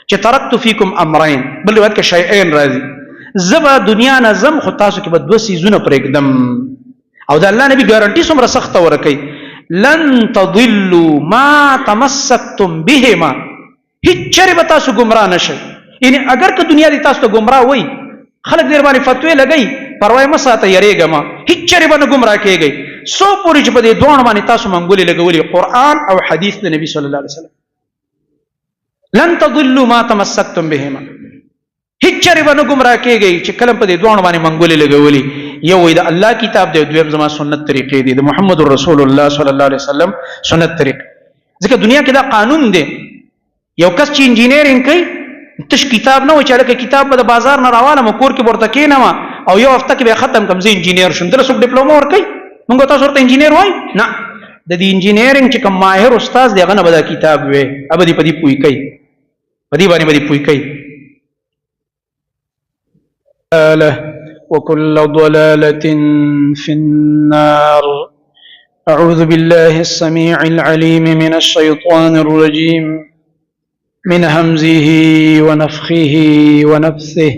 چې ترکت فیکم امرین، بل روایت کې شیئین راځي، زبا دنیا نه زم خو تاسو کې به دوه سیزونه پرېږدم. او د الله نبی ګارنټي څومره سخته ورکوي، لن تضلوا ما تمسکتم بهما، هیڅ چېرې به تاسو ګمراه نشئ. یعنی اگر که دنیا دې تاسو ته ګمراه وای، خلک دې باندې فتوی لګئی، پروا مه ساته، یریږه ما، هیڅ چېرې به نه ګمراه کېږئ څو پورې چې په دې دواړو باندې تاسو منګولې لګولې، قرآن او حدیث د نبی صلی الله علیه وسلم. لن تضلوا ما تمسکتم بهما، هیڅ چېرې به نه ګمراه کېږئ چې کله په دې دواړو باندې منګولې لګولې. یو وایي د الله کتاب دی، دویم زما سنت طریقې دي، د محمد رسول الله صلی الله علیه وسلم سنت طریقې. ځکه دنیا کې دا قانون دی، یو کس چې انجینیرینګ کوي تش کتاب نه و چې لکه کتاب به د بازار نه راوالم کور کې ورته کېنم او یو هفته کې به ختم کړم زه انجینیر شوم. دله څوک ډیپلوما ورکوي، موږ تاسو ورته انجینیر وایو نه. د دې انجینیرینګ چې کوم ماهر استاد دی هغه نه به دا کتاب وی، هغه به دې په دې پوه کوي، په دې باندې به دې پوه کوي. وكل ضلالة في النار. أعوذ بالله السميع العليم من الشيطان الرجيم، من همزه ونفخه ونفثه.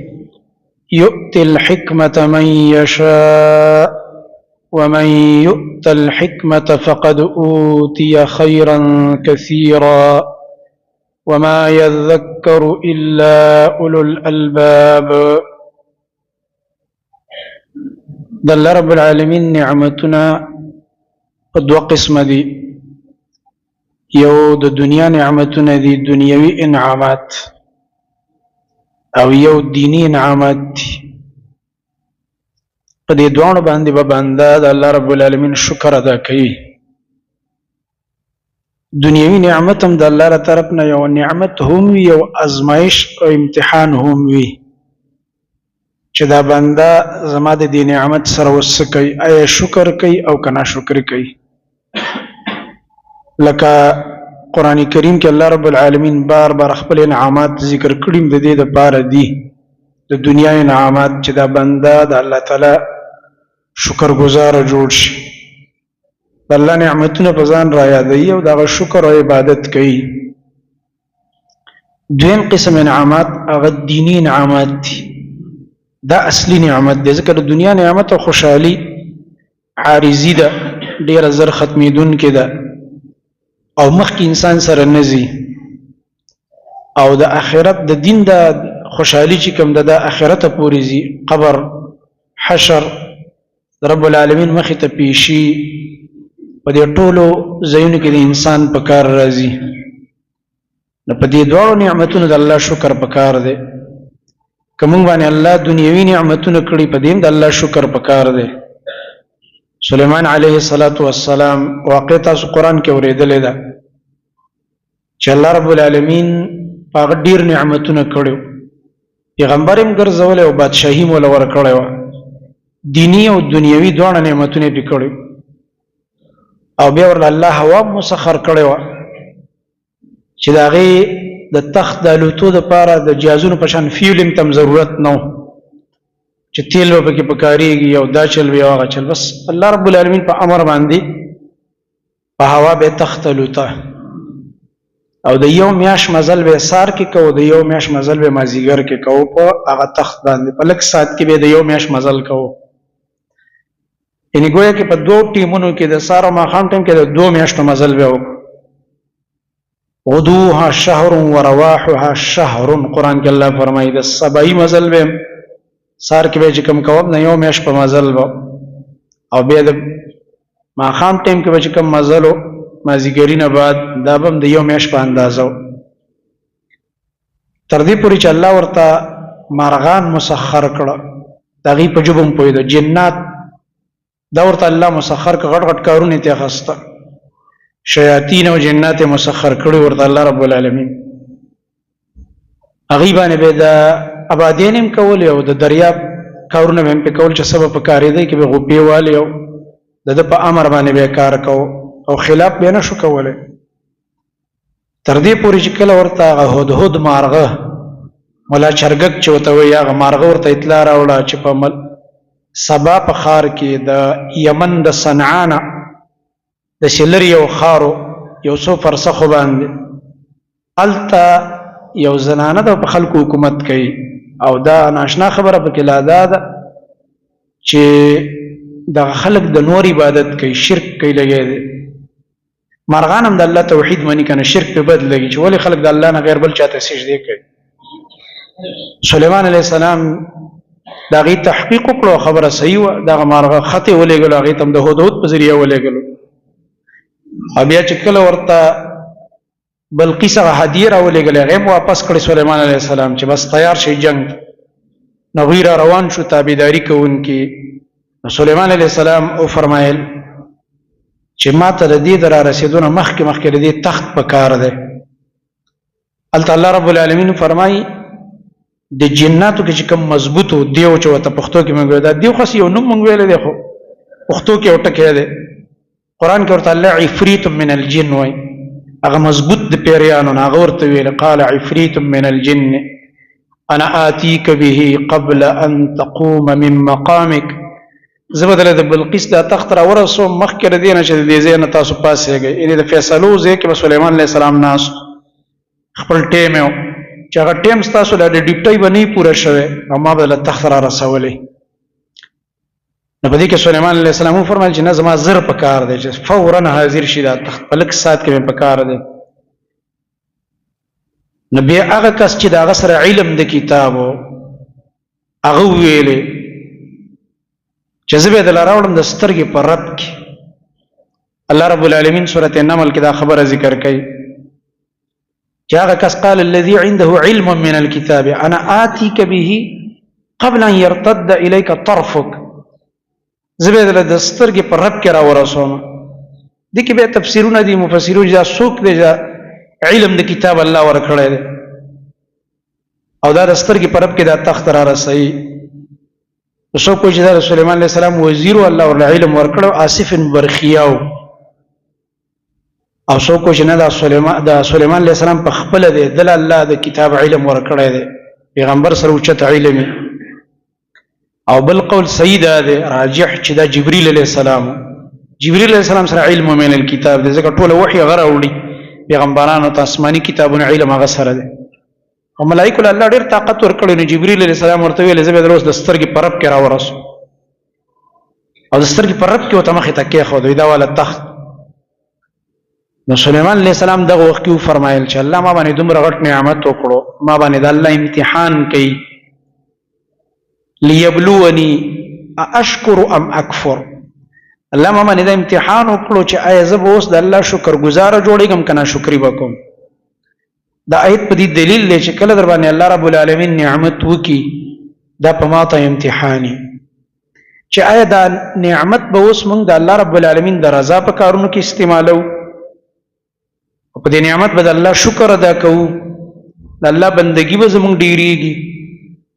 يؤتي الحكمة من يشاء ومن يؤت الحكمة فقد أوتي خيرا كثيرا وما يذكر إلا أولو الألباب. د الله رب العالمین نعمتونه په دوه قسمه دي، یو د دنیا نعمتونه دي، دنیوي انعامات، او یو دینی انعامات دي. په دې دواړو باندې به بنده د الله رب العالمین شکر ادا کوي. دنیوي نعمت هم د الله له طرف نه یو نعمت هم وي، یو ازمایش او امتحان هم وي چې دا بنده زما د دې نعمت سره وسه کوي، آیا شکر کوي او که ناشکر کوي. لکه قرآن کریم کې الله رب العالمین بار بار خپل انعامات ذکر کړي، د دې دپاره دي د دنیا انعامات چې دا بنده د الله تعالی شکر گزار جوړ شي، د الله نعمتونه په ځان را یادوي او دغه شکر او عبادت کوي. دویم قسم انعامات هغه دینی انعامات دي، دا اصلي نعمت دی، ځکه د دنیا نعمت او خوشحالي عارضي ده، ډیره زر ختمېدونکې ده او مخکې انسان سره نه ځي. او د آخرت د دین د خوشحالي چې کوم ده د آخرته پورې ځي، قبر، حشر، رب العالمین مخې ته پیشي، په دې ټولو ځایونو کې د انسان په کار راځي. نو په دې دواړو نعمتونو د الله شکر په کار دی. که موږ باندې الله دنیوي نعمتونه کړي، په دې هم د الله شکر په کار دی. سلیمان علیه السلام واقع تاسو قرآن کې اورېدلې ده چې الله رب العالمین په هغه ډېر نعمتونه کړي، پیغمبر هم ګرځولی او بادشاهي هم وله ورکړی وه، دیني او دنیوي دواړه نعمتونه یې پرې کړي، او بیا ورله الله هوا مسخر کړی وه چې د هغې د تخت د الوتو دپاره د جهازونو په شان فیولینګ ته هم ضرورت نه و چې تیل به پکې پکارېږي او دا چل وي او هغه چل، بس الله رب العالمین په امر باندې په هوا به تخت الوته، او د یو میاشت مزل به سار کې کوو، د یو میاشت مزل به مازدیګر کې کوو، په هغه تخت باندې په لږ ساعت کې به د یو میاشت مزل کوو. یعنې ګویا کې په دوه ټیمونو کې د سار او ماښام ټیم کې د 2 میاشتو مزل به وکړو. غدوها شهر ورواحها شهر، قرآن کې الله فرمایي د سبایي مزل به سار کې به چې کوم کوم نه یو میاشت په مزل به، او بیا د ماښام ټیم کې به چې کوم مزل و مازدیګري نه بعد دا به هم د یو میاشت په اندازه و. تر دې پورې چې الله ورته مارغان مسخر کړه، د هغې په ژبه هم پوهېده، جنات دا ورته الله مسخر کړه، غټ غټ کارونه یې ترې اخسته، شیاطین او جنات مسخر کړي ورته الله رب العالمین. هغې باندې به د آبادین هم کولې او د دریاب کارونه به هم پې کول چې څه به په کارېدی کې به غوپې والې او د ده په امر باندې به یې کار کوو او خلاف به یې نه شو کولی. تر دې پورې چې کله ورته هغه هدهد مارغه ملا چرګک چې ورته وایي، هغه مارغه ورته اطلاع راوړه چې په سبا په ښار کې د یمن د صنعا نه د سلر یو ښارو یو څو فرسخو باندې هلته یو زنانه د خلکو حکومت کوي او دا ناشنا خبره پکې لا ده چې د خلک د نور عبادت کوي شرک کوي لګي دي مرغان هم د الله توحید مني کنه شرک په بد لګي چې ولې خلک د الله نه غیر بل چاته سجده کوي سليمان عليه السلام دا غي تحقیق کړو خبره صحیح و دا مرغه خطه ولېګلو هغه تم د هدهد په ذریعہ ولېګلو بیا چې کله ورته بلقیس هدیه را ولېګل هغه واپس کړ سليمان عليه السلام چې بس تیار شي جنگ نو غیر روان شو تابعداري کوونکی سليمان عليه السلام او فرمایل چې ما ته د دې در رسیدونه مخکې د دې تخت په کار ده الله رب العالمین فرمایي د جناتو کې چې کوم مضبوطو دیو چې وته پښتو کې موږ دا دیو خاص یو نوم موږ ویل دی خو پښتو کې وټکې ده قران کې ورته الله عفریت من الجن وای هغه مضبوط د پیریانو هغه ورته ویل قال عفریت من الجن انا آتيك به قبل ان تقوم من مقامك زبدل د بلقیس دا تخت را ورسو مخکې دینه چې دې زین تاسو پاسېږي ان د فیصلو ځکه سليمان عليه السلام ناس خپل ټیم یو چې هغه ټیم تاسو د ډیپټي باندې پوره شوه اما بل تخت را رسولې نو په دې کې سليمان عليه السلام فرمایل چې نه زما زر په کار دی چې فورا حاضر شي دا تخت په لک سات کې په کار دی نبی هغه کس چې دا غسر علم د کتابو هغه ویلې چې زبې د لراوړم د سترګې په رب کې الله رب العالمین سورۃ النمل کې دا خبره ذکر کړي چې هغه کس قال الذي عنده علم من الكتاب انا آتيك به قبل ان يرتد اليك طرفك زبې د سترګې په رب کې را ورسوم دي کې به تفسیرونه دي مفسرون دا څوک دی علم د کتاب الله ورکړی دی او دا د سترګې په رب کې دا تخت را رسي وسو کو چې د سليمان عليه السلام وزیر الله ور علم ورکړو آصف برخیاو او سو کو چې نه د سليمان عليه السلام په خپل دی د الله د کتاب علم ورکړی دی پیغمبر سره اوچت علم او بل قول سید دی راجح چې دا جبريل عليه السلام سره علم من الكتاب دی ځکه ټول وحي غره وړي پیغمبرانو ته آسماني کتابونه علم هغه سره دی او ملائکه الله ډېر طاقت ورکړي نو جبريل عليه السلام ورته ویل زبې دروس د سترګې په رب کې را ورسو او د سترګې په رب کې وته مخې ته کې خو دا والا تخت نو سليمان عليه السلام دغه وخت کې فرمایل چې الله ما باندې دومره غټ نعمت وکړو ما باندې د الله امتحان کوي ليبلوني اشکر ام اکفر الله ما باندې د امتحان وکړو چې آیا زه به اوس د الله شکر گزار جوړېږم کنه شکرې وکم دا آیت په دې دلیل دی چې کله در باندې الله رب العالمین نعمت وکي دا په ماته امتحاني چې آیا دا نعمت به اوس موږ د الله رب العالمین د رضا په کارونو کې استعمالو او په دې نعمت به د الله شکر ادا کوو د الله بندگی به زموږ ډیریږي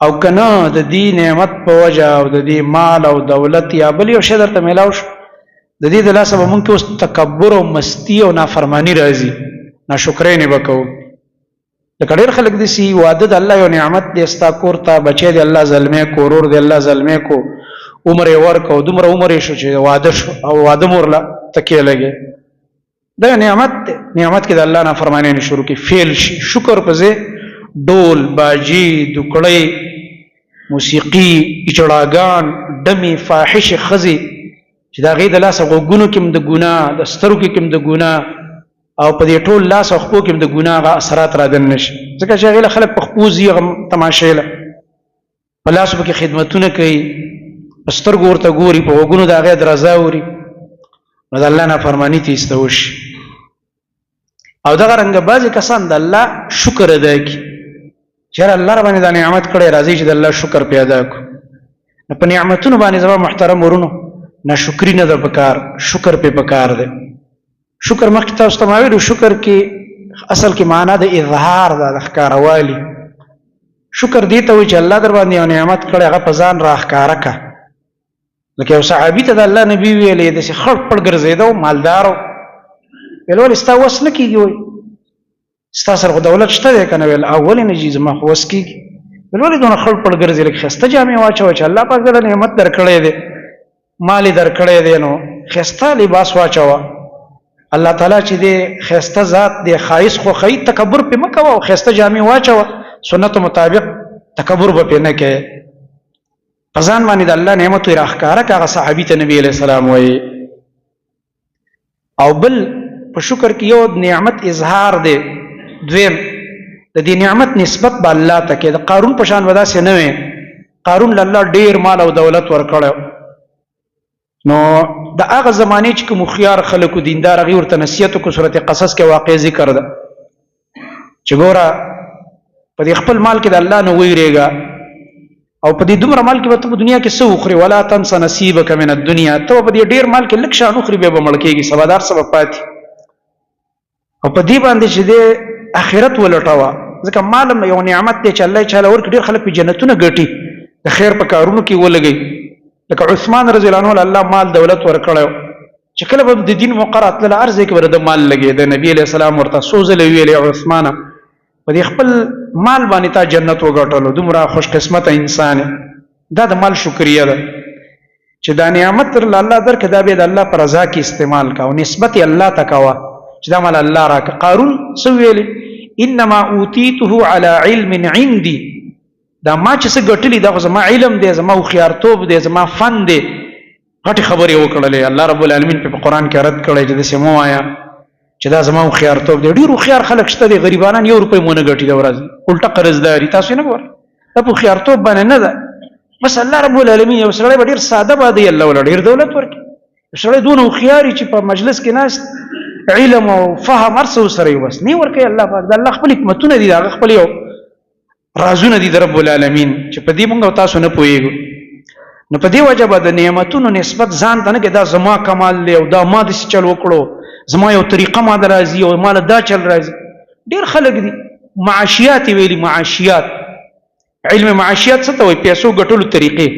او کنه د دې نعمت په وجه او د دې مال او دولت یا بل یو شی درته ملاو شو د دې د لاسه به موږ اوس تکبر او مستی او نافرمانی راځي ناشکرۍ نه وکړو لکه ډېر خلک دي سي واده د الله یو نعمت دی استا کور ته بچی دی الله ظلمه کورور دی الله ظلمه کو عمر ورکو دومره عمر شو چې واده شو او واده مورلا تکیه لګي دا نعمت کې د الله نافرمانی نه شروع کی فعل شي شکر پځه ډول باجی دکړی موسیقي اچړاګان دمي فاحش خزي چې دا غي د لاسه غوګونو کې د ګناه د سترګو کې د ګناه او په دې ټول لاس او خپو کې د ګناه غ اثرات را دن نشي ځکه چې غیله خلک په خپوزي تماشې له په لاس کې خدمتونه کوي سترګو ورته ګوري په وګونو دا غي درزا وري نو د الله نه فرمانی ته استوش او دا رنګ بازي کسان د الله شکر ادا کوي چې الله رب باندې د نعمت کړي راځي چې د الله شکر پیدا کو په نعمتونو باندې زما محترم ورونو ناشکری نه د پکار شکر په پکار ده شکر مخکې تاسو ته ویلو شکر کې اصل کې معنا د اظهار د ښکاروالی شکر دی ته چې الله در باندې یو نعمت کړي هغه په ځان راښکاره کا لکه یو صحابي ته د الله نبی ویلې د څه خړ پړ ګرځیدو مالدارو ولول استا وس نه کیږي وای استا سره دولت شته کنه ویل اول نه جیز ما خو وس کیږي ولول دونه خړ پړ ګرځي لکه خسته جامې واچو چې الله پاک د نعمت درکړې ده مال درکړې ده نو خسته لباس واچو الله تعالی چې دې خسته ذات دې خایس خو خی تکبر په مکه او خسته جامع واچو سنت مطابق تکبر به نه کې پزان باندې د الله نعمت راخکاره کاغه صحابي ته نبی عليه السلام وایي او بل په شکر کې یو نعمت اظهار دی دویم د دې نعمت نسبت به الله ته کې د قارون په شان ودا سي نه وي قارون الله ډیر مال او دولت ورکړو نو د هغه زمانه چې کوم خيار خلکو دیندار غي ورته نصیحت کو سورته قصص کې واقع ذکر ده چې ګوره په دې خپل مال کې د الله نه ویریږي او په دې دومره مال کې به په دنیا کې څه وخوري ولا تنس نصیبک من الدنيا ته په دې ډیر مال کې لک شان وخوري به مړکیږي سبادار سبب پاتې او په دې باندې چې د اخرت ولټاوه ځکه مال یو نعمت دی چې الله تعالی ورکړي ډیر خلک په جنتونه ګټي د خیر په کارونو کې ولګي لکه عثمان رضی الله عنه الله مال دولت ورکړو چې کله به د دین مقرات له ارزه کې ورته مال لګي د نبی علیہ السلام ورته سوزل ویلې عثمان په دې خپل مال باندې تا جنت وګټلو دومره خوش قسمت انسان دا د مال شکریا ده چې دا نعمت الله درکې دا به د الله پر رضا کې استعمال کا او نسبت الله تکوا چې دا مال الله راک قارون سو ویلې انما اوتیته علی علم عندي دا ما چې څه ګټلی دا زما علم دی زما خيارتوب دی زما فن دی غټي خبرې وکړلې الله رب العالمین په قرآن کې رد کړی چې د سمو آیا چې دا زما خيارتوب دی ډیرو خيار خلک شته دي غریبانان یو روپۍ مونږ ګټي دا ورځ الټا قرضداري تاسو نه ګور دا په خيارتوب باندې نه ده بس الله رب العالمین یو سره ډیر ساده باندې الله ول ډیر دولت ورکړي سره دونه خياري چې په مجلس کې ناس علم او فهم ارسو سره بس نه ورکړي الله پاک د الله خپل حکمتونه دي دا خپل یو رازونه دي د رب العالمین چې په دې مونږ تاسو نه پوهیږو نو په دې وجه به د نعمتونو نسبت ځان ته نه کې دا زما کمال دی او دا ما د چل وکړو زما یو طریقه ما درازي او مال دا چل راځي ډیر خلک دي معاشيات ویلي معاشيات علم معاشيات څه ته وي پیسو ګټلو طریقې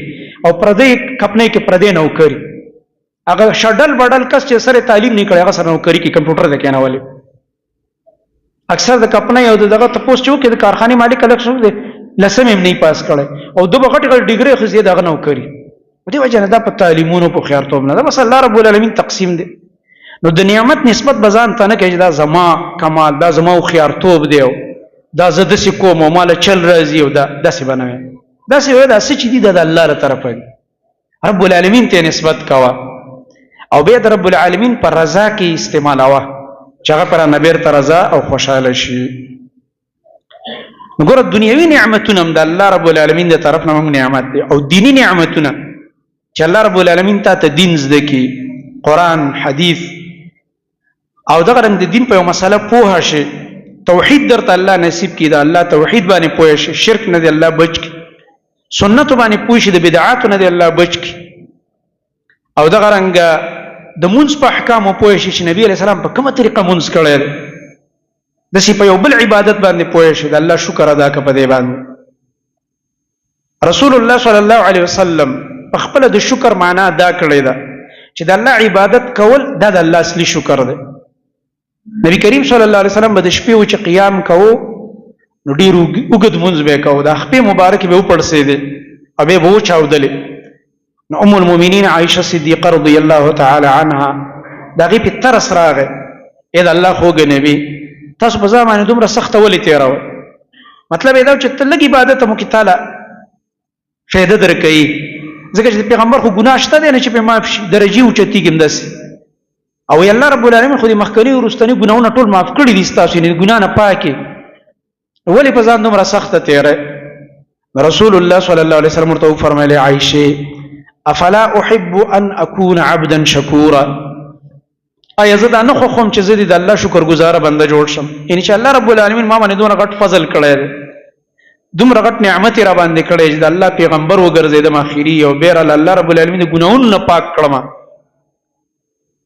او پردې کپنې کې پردې نوکری اگر شډل بډل کس چې سره تعلیم نه کړي هغه سره نوکری کې کمپیوټر د کېنه والے اکثر د کپنې او دغه تاسو چې کې د کارخانه مالک الګ شو دي لسم هم نه پاس کړي او دوه غټ غټ ډیګري خو دغه نوکری په دې وجه نه دا په تعلیمونو په خیرتوب نه دا بس الله رب العالمین تقسیم دي نو د نعمت نسبت بزان ته نه کې دا زما کمال دا زما خیرتوب دی دا زده سې کوم او مال چل راځي او دا داسې بنوي داسې وای دا څه چې دي د الله تر طرفه دي رب العالمین ته نسبت کوا او به د رب العالمین پر رضا کې استعمال وا چې هغه پر نبی ته رضا او خوشاله شي وګوره دنیوي نعمتونه هم د الله رب العالمین د طرف نه نعمت دي او دینی نعمتونه چې الله رب العالمین ته دین زده کی قران حدیث او دغه رنګ د دین په مسله پوه شي توحید درته الله نصیب کړي دا الله توحید باندې پوه شي شرک نه دی الله بچ کی سنت باندې پوه شي د بدعات نه دی الله بچ کی او دغه رنګ د مونږ په احکام پوه شي چې نبی علیہ السلام په کومه طریقه مونږ کړی د سی په یو بل عبادت باندې پوه شي د الله شکر ادا کړه په دې باندې رسول الله صلی الله علیه وسلم په خپل د شکر معنا ادا کړی دا چې د الله عبادت کول دا د الله اصلي شکر دی نبی کریم صلی الله علیه وسلم د شپې او چې قیام کوو نو ډیر وګد مونږ به کوو د خپې مبارک به وپړسې دي او به وو چاودلې نو ام المؤمنین عائشه صدیقه رضی الله تعالی عنها دا غي په ترس راغې اې د الله خوګ نبی تاسو په ځمانه دومره سخت ولې تیراو مطلب دا چې تل عبادت مو کې تعالی فائدہ درکې ځکه چې پیغمبر خو ګناه شته نه چې په معاف شي درجه اوچتي ګمدس او الله رب العالمین خو دې مخکنی ورستنی ګناونه ټول معاف کړی دي تاسو نه ګناه نه پاکي ولې په ځان دومره سخت تیرې رسول الله صلی الله علیه وسلم ورته فرمایله عائشه افلا احب ان اكون عبدا شکورا ایا زه دا نه خو کوم چې زه دې د الله شکر گزار بنده جوړ شم ان شاء الله رب العالمین ما باندې دونه غټ فضل کړی دومره غټ نعمت را باندې کړی چې د الله پیغمبر وګرځیدم اخیری او بیر الله رب العالمین د ګناونو نه پاک کړم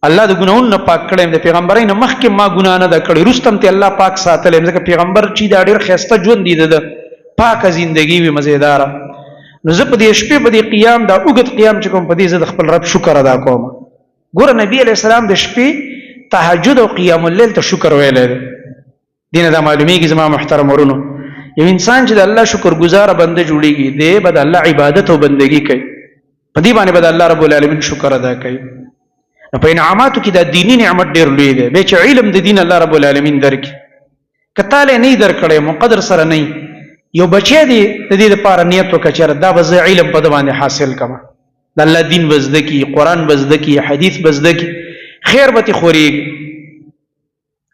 الله د ګناونو نه پاک کړم د پیغمبرینو مخکې ما ګنا نه د کړی رستم ته الله پاک ساتل ځکه پیغمبر چې دا ډیر خسته ژوند دی د پاک ژوندۍ وي مزیدار نو زه په دې شپې په دې قیام دا اوږد قیام چې کوم په دې زه د خپل رب شکر ادا کوم ګوره نبی علیہ السلام د شپې تهجد او قیام الليل ته شکر ویل دي نه دا معلومیږي زما محترم ورونو یو انسان چې د الله شکر گزار بنده جوړیږي دی به د الله عبادت او بندگی کوي په دې باندې به د الله رب العالمین شکر ادا کوي په انعاماتو کې د دینی نعمت ډیر لوی دی به چې علم د دین الله رب العالمین درکړي کته له نه درکړي مقدر سره نه یو بچی دی د دې لپاره نیت وکړه دا به زه علم په باندې حاصل کما د الله دین بزده کی قران بزده کی حدیث بزده کی خیر به خوري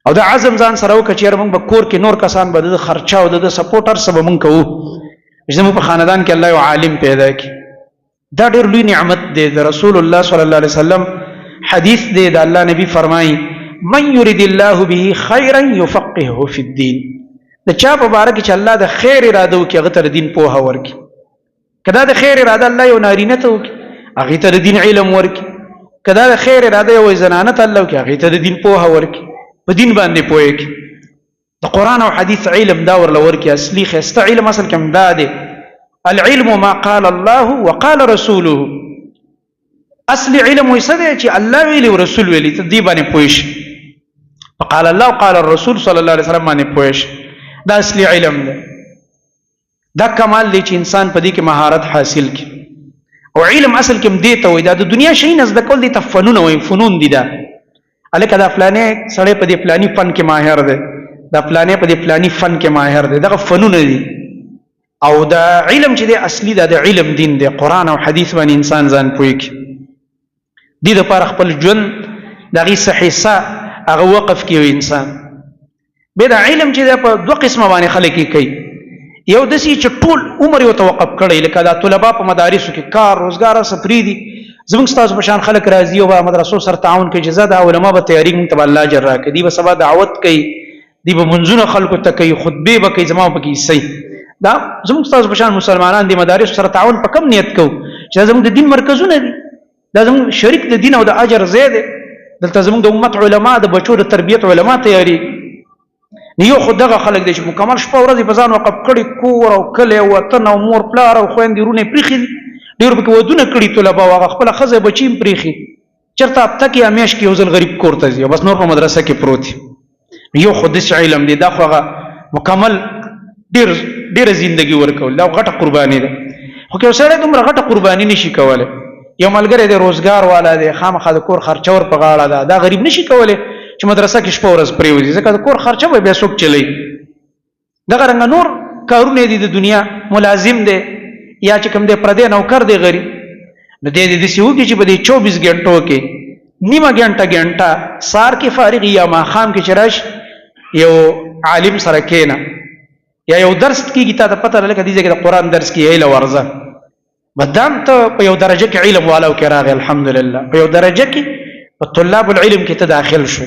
او د عزم ځان سره وکړه چې موږ به کور کې نور کسان به د خرچه او د سپورټر سره موږ کوو چې موږ په خاندان کې الله یو عالم پیدا کړي دا ډېر لوی نعمت دی د رسول الله صلی الله علیه وسلم حدیث دی د الله نبی فرمایي من يريد الله به خيرا يفقهه في الدين د چا په باره کې چې الله د خیر اراده وکړي هغه ته دین پوهه ورکړي کدا د خیر اراده الله یو نارینه ته وکړي هغه ته دین علم ورکړي کدا د خیر اراده یو زنانه ته الله وکړي هغه ته دین پوهه ورکړي په دین باندې پوهیږي د قران او حدیث علم دا ورلور کې اصلي خسته علم اصل کوم دا دی العلم ما قال الله وقال رسوله اصلي علم وسده چې الله ویلي او رسول ویلي ته دی باندې پوهیش فقال الله وقال الرسول صلی الله علیه وسلم باندې پوهیش دا اصلي علم دی دا کمال دی چې انسان په دې کې مهارت حاصل کړي او علم اصل کوم دی ته وي دا د دنیا شي نزد کول دي تفنون او فنون دي دا الکه دا فلانه سړی په دې فلانی فن کې ماهر دی دا فلانه په دې فلانی فن کې ماهر دی دغه فنونه دي او دا علم چې دی اصلي دا د علم دین دی قران او حدیث باندې انسان ځان پوي کی دې د پر خپل ژوند دغه صحیحه هغه وقف کوي انسان به دا علم چې په دوه قسمه باندې خلک کوي یو دسی چې ټول عمر یو توقف کړي لکه دا طلبه په مدارسو کې کار روزګار سفری دي زموږ ستاسو په شان خلک راځي او په مدرسو سره تعاون کوي جزاء د علماء به تیاری مونږ ته الله اجر راکړي دی به سبا دعوت کوي دی به منځونه خلکو ته کوي خطبه به کوي زموږ په کې صحیح دا زموږ ستاسو په شان مسلمانان دي مدارس سره تعاون په کم نیت کوو چې زموږ د دین مرکزونه دي دا زموږ شریک د دین او د اجر زیاده دلته زموږ د امت علما د بچو د تربیت علما تیاری نیو خدغه خلک دي چې مکمل شپه ورځ په ځان وقف کړي کور او کله او وطن او مور پلار او خويندې رونه پریخي ډیر په ودونه کړي طلبه واغه خپل خزه بچیم پریخي چرته اب تک یا میش کې وزل غریب کوړته ځي بس نور په مدرسه کې پروت یو خودش علم دی دا خوغه مکمل ډیر ژوندۍ ورکول دا غټه قرباني ده خو که سره دومره غټه قرباني نشي کوله یو ملګری د روزګار والا دی خامخا د کور خرچور په غاړه ده دا غریب نشي کوله چې مدرسه کې شپه ورځ پریوځي ځکه د کور خرچه به بیا څوک چلی دغه رنګ نور کارونه دي د دنیا ملازم دی یا چې کوم دی پردې نوکر دی غریب نو دې دې سیو کې چې په دې 24 غنټو کې نیمه غنټه سار کې فارغ یا ماخام کې چرش یو عالم سره کېنا یا یو درس کېږي ته پته لکه دې ځکه د قران درس کې ایله ورزه بدام ته په یو درجه کې علم والو کې راغی الحمدلله په یو درجه کې په طلاب العلم کې ته داخل شو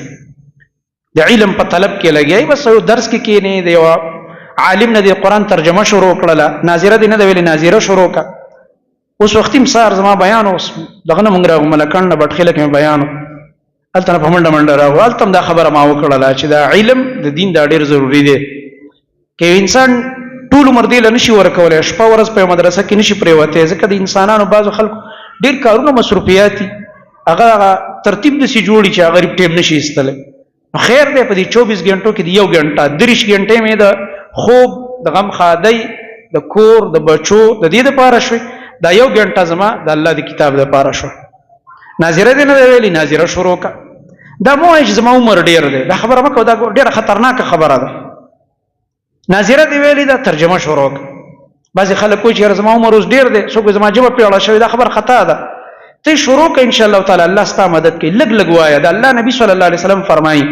د علم په طلب کې لګي بس یو درس کې کېنی دی عالم نه د قران ترجمه شروع کړله ناظره دې نه د ویلي ناظره شروع کا اوس وختیم سار زما بیان اوس دغه نه مونږ راغو ملکان نه بټخله کې بیان الته په منډه راغو الته دا خبره ما وکړه چې دا علم د دین دا ډیر ضروری دی کې انسان ټول عمر دی لنشي ورکولای شپه ورځ په مدرسه کې نشي پریوته ځکه د انسانانو بعضو خلک ډیر کارونه مصروفیات هغه ترتیب د سي جوړي چې غریب ټیم نشي استله خیر دی په دې 24 غنټو کې یو غنټه 30 غنټه مې د خوب د غم خادي د کور د بچو د دې لپاره شوي دا یو غنټه زما د الله د کتاب لپاره شو ناظره دې نه ویلي ناظره شروع کا دا مو چې زما عمر ډیر دی دا خبره مکو دا ډیره خطرناک خبره ده ناظره دې ویلي دا ترجمه شروع کا بعض خلک کوی چې زما عمر اوس ډیر دی څوک زما جواب پیړه شوی دا خبر خطا ده ته شروع ک ان شاء الله تعالی الله ستاسو مدد کوي لګ وایا دا الله نبی صلی الله علیه وسلم فرمایي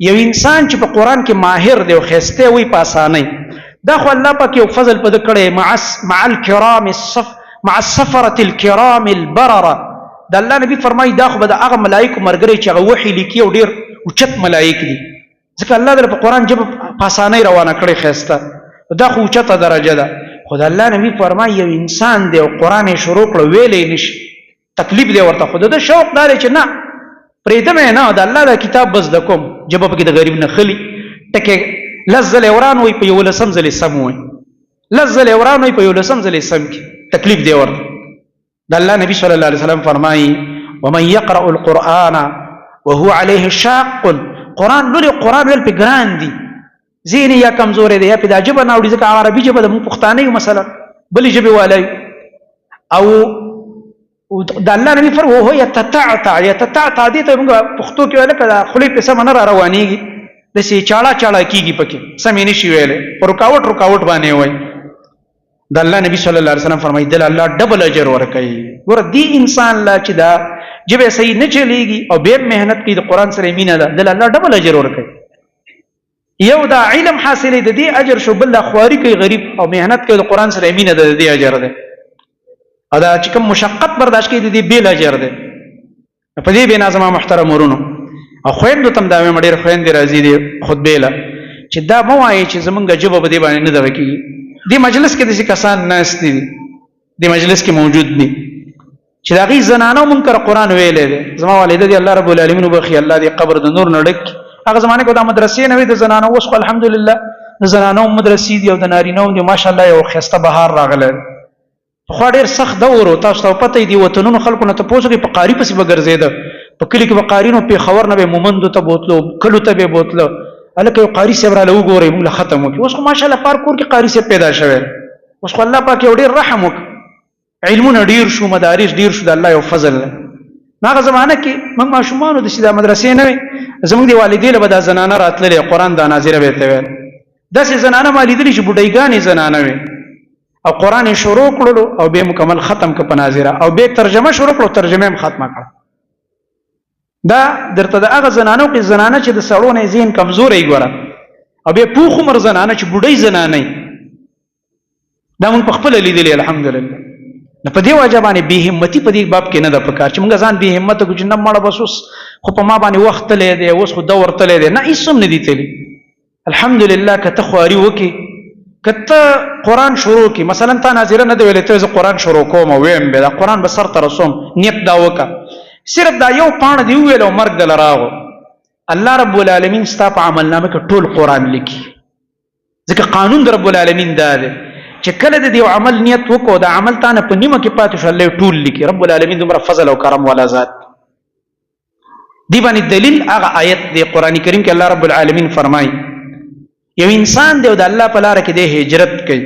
یو انسان چې په قران کې ماهر دی او خسته وي په اسانۍ دا خو الله پاک یو فضل پد کړي مع الكرام مع السفره الكرام البرره دا الله نبی فرمایي دا خو به هغه ملائکه مرګري چې هغه وحي لیکي او ډیر اوچت ملائکه دي ځکه الله در په قران جب په اسانۍ روانه کړي خسته دا خو اوچته درجه ده خدای الله نبی فرمایي یو انسان دی او قران شروع کړ ویلې نشي تکلیف دی ورته خود د شوق دار چې نه پریدم نه د الله د کتاب بس د کوم جواب کې د غریب نه خلی ټکه لزل اوران وي په یو لسم زلي سم وي لزل اوران وي په یو لسم زلي سم کې تکلیف دی ورته د الله نبی صلی الله علیه وسلم فرمایي ومن يقرأ القرآن وهو عليه شاق قران لوري قران ول په ګران دي زین یا کمزور دی یا په داجبه نه وړي ځکه عربي جبه د پښتانه مثلا بلې جبه والي او د الله نبی فر وهو يتتعتع دي ته موږ پښتو کې ویل کړه خلی په سم نه را روانيږي د سي چاړه چاړه کیږي پکې سمې نشي ویلې پر رکاوټ باندې وای د الله نبی صلی الله علیه وسلم فرمایي د الله ډبل اجر ورکړي ګور دی انسان لا چې دا جبه صحیح نه چلیږي او به مهنت کوي د قران سره مینه ده د الله ډبل اجر ورکړي یو دا علم حاصلې د دې اجر شو بل خواري کوي غریب او مهنت کوي د قران سره مینه ده د دې اجر ده ادا چې کوم مشقت برداشت کوي د دې بیل اجر ده په دې بنا زما محترم ورونو او خويندو تم دا مې ډېر خويندې راځي دي خطبه له چې دا مو وایي چې زمونږ جواب به دې باندې نه دا کوي دی مجلس کې د کسان ناس دي دی مجلس کې موجود دي چې دا غي زنانو منکر قران ویلې ده زما والده دی الله رب العالمین وبخي الله دی قبر د نور نډک هغه زمانه کې د مدرسې نه وي د زنانو اوس الحمدلله د زنانو مدرسې دی او د نارینو دی ماشاءالله یو خسته بهار راغله خو ډېر سخت دور او تاسو ته پته دی وطنونو خلکو نه ته پوسو کې په قاری پسې بغرزیده په کلی کې به قارینو په خبر نه به مومندو ته بوتلو کلو ته به بوتلو الکه یو قاری صبر له وګوري موږ ختم وکي اوس خو ماشاءالله پار کور کې قاری صاحب پیدا شوه اوس خو الله پاک یو ډېر رحم وک علمونه ډېر شو مدارس ډېر شو د الله یو فضل هغه زمانہ کې موږ ماشومان د سیده مدرسې نه زموږ دی والدې له بدا زنانه راتللې قران د ناظره به ته ویل داسې زنانه مالیدلې چې بډایګانې زنانه وي او قران شروع کړلو او به مکمل ختم ک په ناظره او به ترجمه شروع کړو ترجمه هم ختمه کړه دا درته د هغه زنانو کې زنانه چې د سړو نه ذهن کمزورې ګوره او به پوخ عمر زنانه چې بډای زنانه دا مونږ په خپل لیدلې الحمدلله نه په دې واجبانه به همتی په دې باب کې نه د پکار چې مونږ ځان به همت کو جنم مړ بسوس خو په ما باندې وخت لې دی اوس خو دور تلې دی نه هیڅ نه دي تلې الحمدلله کته خواري وکي کته قران شروع کی مثلا تا ناظره نه دی ویلې ته قران شروع کوم ویم به دا قران به سر تر رسوم نیت دا وکا صرف دا یو پان دی ویلو مرګ دل راغو الله رب العالمین ستا په عمل نامه کې ټول قران لیکي ځکه قانون د رب العالمین دا دی چې کله د دې عمل نیت وکړو دا عمل تانه په نیمه کې پاتې شو الله ټول لیکي رب العالمین دومره فضل او کرم والا ذات دی باندې دلیل هغه آیت دی قران کریم کې الله رب العالمین فرمایي یو انسان دی د الله په لار کې د هجرت کوي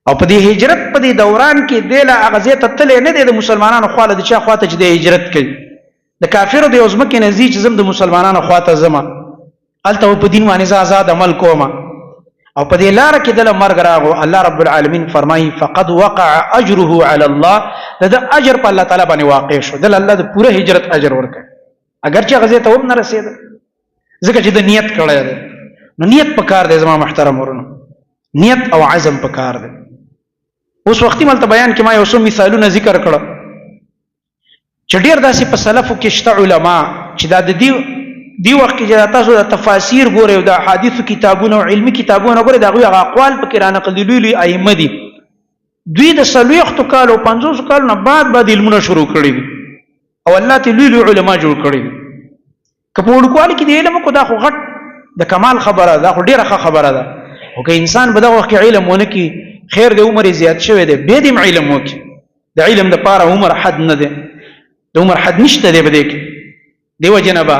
او په دې هجرت په دې دوران کې د لا اغزه تتلې نه دي د مسلمانانو خواله د چا خواته چې د هجرت کوي د کافرو د ازمکه نزي چې زم د مسلمانانو خواته زما الته په دین باندې آزاد عمل کوم او په دې لار کې د مرګ راغو الله رب العالمین فرمایي فقد وقع اجره على الله د اجر په الله تعالی باندې واقع شو د الله د پوره هجرت اجر ورکړي اگر چې غزه ته هم نه رسید ځکه چې د نیت کړی دی نو نیت پکار دی زما محترم ورونو نیت او عزم پکار دی اوس وختي ملته بیان کې ما یو څو مثالونه ذکر کړم چې ډیر داسې په سلفو کې شته علما چې دا د دی وخت کې تاسو د تفاسیر ګورئ او د احادیث کتابونو او علمي کتابونو ګورئ دا غوي اقوال پکې را نقل دي ائمه دي دوی د سلوخت کال او 500 کال نه بعد علمونه شروع کړی دي او الله ته لوی علما جوړ کړی دي کپوړ کال کې د علم کو دا خو غټ د کمال خبره ده خو ډیره خبره ده او که انسان به دغه وخت علم ونه کی خیر د عمر زیات شوی دی به دې علم وکي د علم د پاره عمر حد نه دی د عمر حد نشته دی بده کې دیو جنبا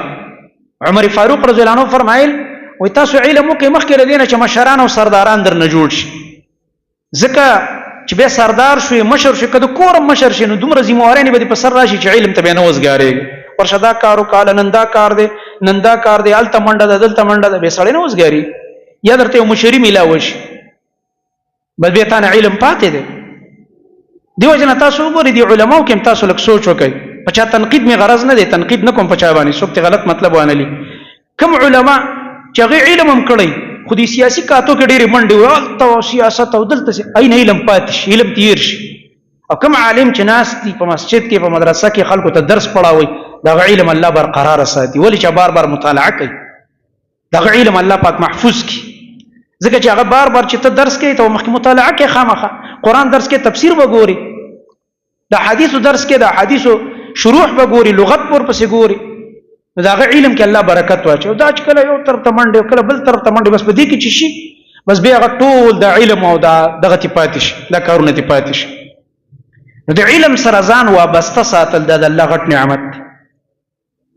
عمر فاروق رضی الله عنه فرمایل وای تاسو علم وکي مخکې لدینه چې مشران او سرداران در نه جوړ شي ځکه چې به سردار شوی مشر شي کده کورم مشر شي نو دومره ذمہواري به په سر راشي چې علم ته به نه وزګاري ورشدا کارو کال نندا کار دی الته منډه ده دلته منډه ده به سړی نه وزګاري یا درته مشری ملاوي شي بل به تانه علم پاتې دی دیو جن تاسو وګورئ دی علماو کې تاسو لک سوچ وکړئ پچا تنقید می غرض نه دی تنقید نه کوم پچا باندې څوک ته غلط مطلب وانه لي کوم علما چې غي علم هم کړی خو دي سیاسي کاتو کې ډېری منډي او سیاست او دلته اين علم پاتې شي علم تیر شي او کوم عالم چې ناس دي په مسجد کې په مدرسه کې خلکو ته درس پڑھاوي دا علم الله برقرار ساتي ولی چې بار مطالعه کوي دا علم الله پاک محفوظ کی ځکه چې هغه بار چې ته درس کوي ته مخکې مطالعه کوي خامخه قران درس کې تفسیر وګوري دا حدیث درس کې دا حدیثو شروح وګوري لغت ورپسې ګوري دا علم کې الله برکت واچو دا چې کله یو تر تمنډ کله بل تر تمنډ بس په دې کې چی شي بس به هغه ټول د علم او دغه تپاتش دا کارونه تپاتش نو د علم سره ځان وابسته ساتل د الله غټ نعمت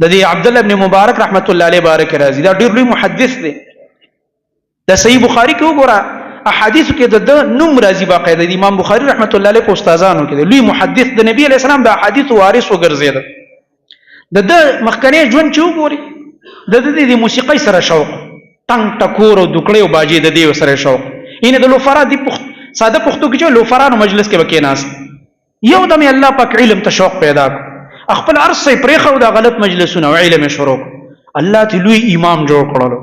د دې عبد الله ابن مبارک رحمت الله علیه بارک راضی دا ډیر لوی محدث دی د صحیح بخاری کې وګوره احادیث کې د نوم راځي باقاعده د امام بخاری رحمت الله علیه په استادانو کې لوی محدث د نبی علیہ السلام د احادیث وارث وګرځید د مخکنی ژوند چې وګوري د موسیقۍ سره شوق ټنګ ټکور او دکړې او باجې د دې سره شوق ان د لوفرا دی ساده پښتو کې چې لوفرانو مجلس کې وکیناست یو دمه الله پاک علم ته شوق پیدا خپل ارسه پرېخو د غلط مجلسونه او علم شروع الله ته لوی امام جوړ کړلو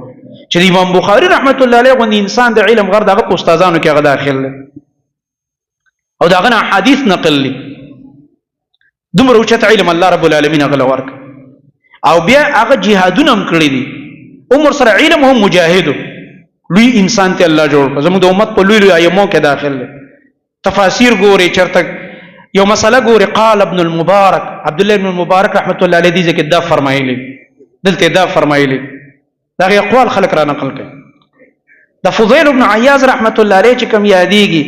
چې امام بخاری رحمت الله علیه غوندي انسان د علم غر دغه استادانو کې هغه داخل او داغه حدیث نقل لی دومره اوچت علم الله رب العالمین هغه ورک او بیا هغه جهادونه هم کړی دي عمر سره علم هم مجاهد لوی انسان ته الله جوړ کړ زموږ د امت په لوی ایمو کې داخل تفاسیر ګوري چرته یو مسله ګوري قال ابن المبارک عبد الله ابن المبارک رحمت الله علیه دې کې دا فرمایلی دلته دا فرمایلی دا اقوال خلق را نقل کړي د فضیل ابن عیاض رحمت الله علیه چې کوم یادېږي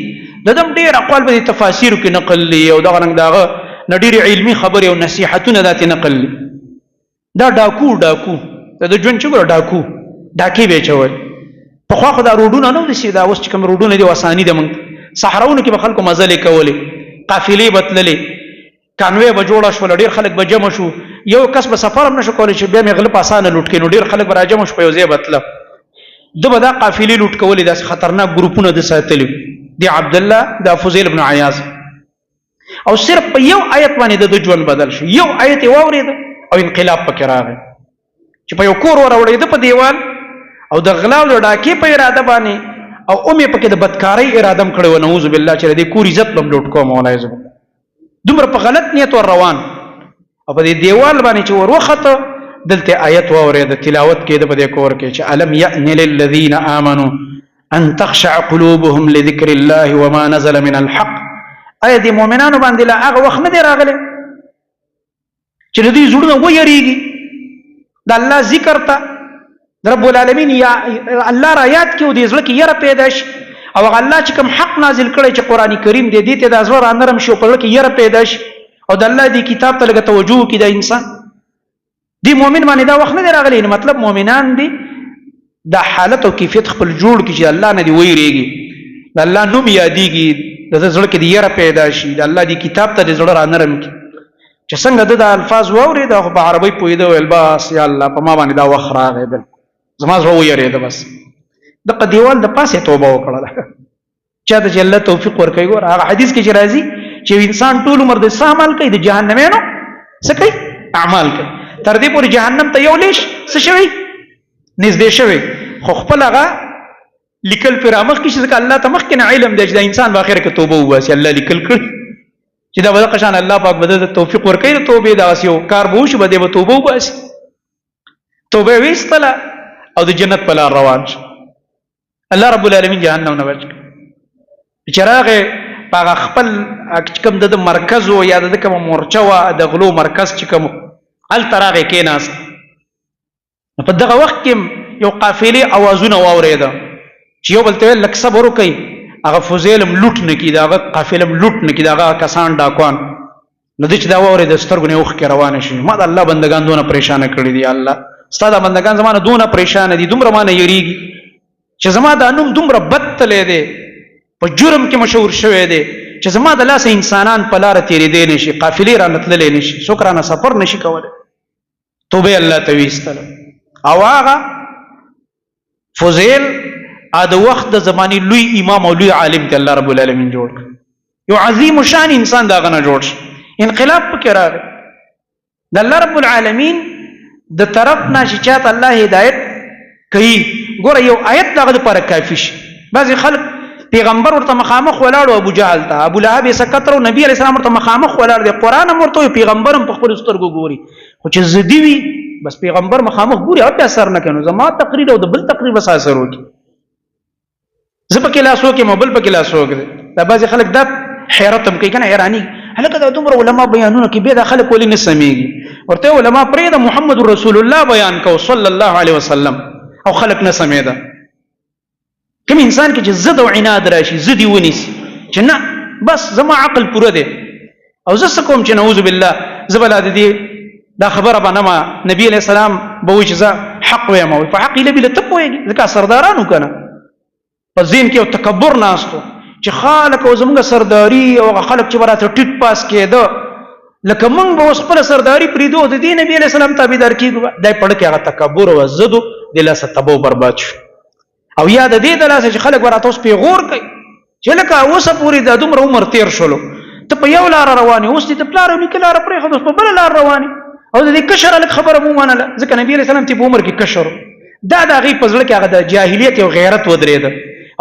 د دم ډېر اقوال په تفاسیر کې نقل لي او دا رنګ داغه نډېر علمي خبرې او نصيحتونه داتې نقل لي دا ډاکو د ژوند چې ګور ډاکو ډاکې به چول په خوا خو دا روډونه نه دي دا اوس چې کوم روډونه دي وسانی دي موږ صحراونو کې به خلکو مزلې کولې قافلې بتللې کانوې به جوړه شول ډېر خلک به جمع شو یو کس به سفر هم نشو کولی چې بیا مې غله په اسانه لوټ کړي نو ډېر خلک به راجمع شو په یو ځای بتله ده به دا قافلې لوټ کولې داسې خطرناک ګروپونه د ساتلي دی عبد الله د فضیل ابن عیاض او صرف په یو آیت باندې د ژوند بدل شو یو آیت یې واورېد او انقلاب پکې راغی چې په یو کور وراوړېده په دیوال او د غلا او د ډاکې په اراده باندې او امې پکې د بدکارۍ اراده هم کړې وه نعوذ بالله چې د دې کور عزت به هم لوټ کوم والله زه دومره په غلط نیت ور روان او په دې دیوال باندې چې ور وخته دلته آیت واورېده تلاوت کېده په دې کور کې چې الم یأن للذین آمنوا ان تخشع قلوبهم لذکر الله وما نزل من الحق آیا د مؤمنانو باندې لا هغه وخت نه دی راغلی چې د دوی زړونه ویریږي د الله ذکر ته رب العالمین یا الله را یاد کړي او د زړه کې یره پیدا شي او الله چې کوم حق نازل کړي چې قرآن کریم دې دې ته د زړه را نرم شي او په زړه کې یره پیدا شي او د الله دې کتاب ته لږه توجه وکړي د انسان دی مؤمن باندې دا وخت نه دی راغلی مطلب مؤمنان دي دا حالت او کیفیت خپل جوړ کړي چې الله نه دی ویریږي د الله نوم یادېږي د زړه کې د یره پیدا شي د الله دې کتاب ته د زړه را نرم کړي چې څنګه د الفاظ واورېد او په عربي پوهېده ویل بس یا الله په ما باندې دا وخت راغی بل زما زړه ویرېده بس دغه دیوال د پاسه توبه وکړه چا ته چې الله توفیق ورکوي ګور هغه حدیث کې چې راځي چې انسان ټول عمر د عمل کوي د جهنمینو څه کوي اعمال کوي تر دې پورې جهنم ته یو لیش څه شوی نږدې شوی خو خپل هغه لیکل پر امخ کې چې الله ته مخ کې نه علم دی چې د انسان په اخر کې توبه وباسي الله لیکل کړ چې دا ولا قشان الله پاک بده توفیق ورکوي ته توبه دا واسیو کار به وشي بده به توبه وباسي توبه وستله او د جنت په لار روان شي الله رب العالمین جهنم نه بچ چراغ په خپل کوم د مرکز او یا د کوم مورچه وا د غلو مرکز چې کوم ال تراغه کې ناس په دغه وخت کې یو قافله اوازونه واورېده چې یو بلته لک صبر وکي هغه فوزیلم لوټ نکي دا قافلم لوټ نکي دا کسان ډاکوان نو د چې دا واورېده سترګونه وخ کې روان شي ما د الله بندگان دونه پریشان کړی دي الله ستاسو بندگان زمانه دونه پریشان دي دومره مانه یریږي چې زما د انوم دومره بد تلې دي په جرم کې مشهور شوی دی چې زما د لاس انسانان په لار تیرې دی نشي قافلې را نتللې نشي څوک را نه سفر نشي کولی توبه الله ته ویستله او هغه فضیل د وخت د زماني لوی امام او لوی عالم ته الله رب العالمین جوړ یو عظیم شان انسان دا غنه جوړ شي انقلاب پکې راغی د الله رب العالمین د طرف نه چې چاته الله هدایت کوي ګوره یو آیت دغه لپاره کافي شي بعضې خلک پیغمبر ورته مخامخ ولاړ ابو جهل ته ابو لهب یې سکت و نبی علیه السلام ورته مخامخ ولاړ دی قرآن هم ورته پیغمبر هم په خپلو سترګو ګوري خو چې ضدي وي بس پیغمبر مخامخ ګوري او اثر نه کوي نو زما تقریر او د بل تقریر بس اثر وکړي زه پکې لاس وکړم او بل پکې لاس وکړم دا بعضې خلک دا حیرت هم کوي که نه حیراني هلکه دا دومره علما بیانونه کوي بیا دا خلک ولې نه سمیږي ورته علما پرېږده محمد رسول الله بیان کو صلی الله علیه وسلم او خلک نه سمېده کوم انسان کې چې ضد او عناد راشي ضد یې ونیسي چې نه بس زما عقل پوره دی او زه څه کوم چې نعوذ بالله زه به لا د دې دا خبره به نه ما نبي علیه السلام به وایي چې زه حق وایم او په حق یې لبي له ته پوهېږي ځکه سردارانو که نه په ذهن کې یو تکبر ناستو چې خلک او زموږ سرداری او خلک چې براته ټیټ پاس کېده لکه موږ به اوس خپل سرداری پریدو د دې نبی علیہ السلام تابعدار کیږو. دای پړ کې هغه تکبر او زدو د لاسه تبو برباد شو. او یاد دې د لاسه چې خلک براته اوس پیغور کوي چې لکه اوسه پوری د دومره عمر تیر شولو ته په یو لار رواني اوس دې په لار نکله لار پرې خو په بل لار رواني او د دې کشر الک خبره مو منله ځکه نبی علیہ السلام ته په عمر کې کشر دا د غي پزړه کې هغه د جاهلیت او غیرت ودرېده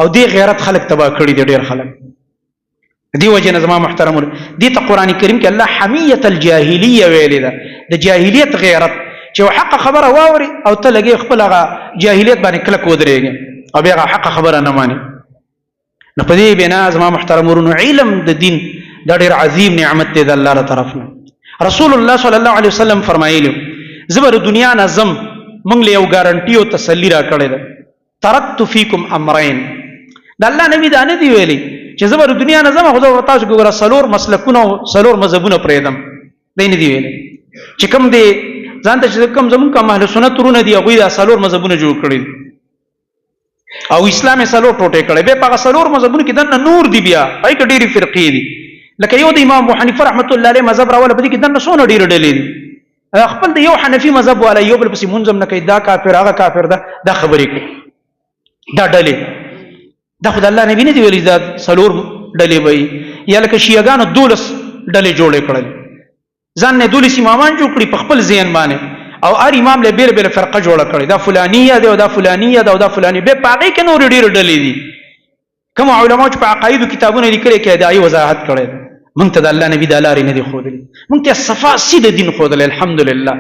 او دې غیرت خلک تبا کړی دي ډېر خلک. دی وجه نظام محترم دي ته قران کریم کې الله حمیت الجاهلیه ویل ده د جاهلیت غیرت چې حق خبره واوري او ته لګي خپل هغه جاهلیت باندې کلک ودرېږي او بیا حق خبره نه مانی. نو په دې بنا نظام محترم ورونو علم د دین دا ډېر عظیم نعمت دی د الله تعالی طرفنا. رسول الله صلی الله علیه وسلم فرمایلی زبر دنیا نظم مونږ له یو ګارانټي او تسلی را کړی ده. ترکت فیکم امرین د الله نبی دا نه دی ویلي چې زبر دنیا نظم خو تاسو ګوره سلور مسلکونه سلور مذهبونه پرېدم دی نه دی ویلي چې کوم دی ځان ته چې کوم زمونږ کوم اهل سنت ورونه دي هغوی دا سلور مذهبونه جوړ کړي او اسلام سلور ټوټې کړي به په سلور مذهبونو کې دنه نور دی بیا پای کې ډېری فرقې دي لکه یو د امام ابو حنیفه رحمت الله علیه مذهب راوله په دې کې دنه سونه ډېر ډلې دي خپل د یو حنفي مذهب والا یو بل پسې منظم نه کوي دا کافر هغه کافر ده دا خبرې کوي دا ډلې دا خدای الله نبی نه دی ویلي دا سلور ډلې وي یا لکه شیعاګانو 12 ډلې جوړې کړل ځان نه 12 امامان جوړ کړي په خپل ذهن باندې او هر امام له بیل بیل فرقه جوړه کړي دا فلانیه ده او دا فلانیه ده او دا فلانی به پاګه کې نور ډېر ډلې دي کوم علماء چې په عقاید کتابونو لیکلي کې دا ای وضاحت کړي مونږ ته د الله نبی د لارې نه دی خودلی مونږ ته صفا سیده دین خودل الحمدلله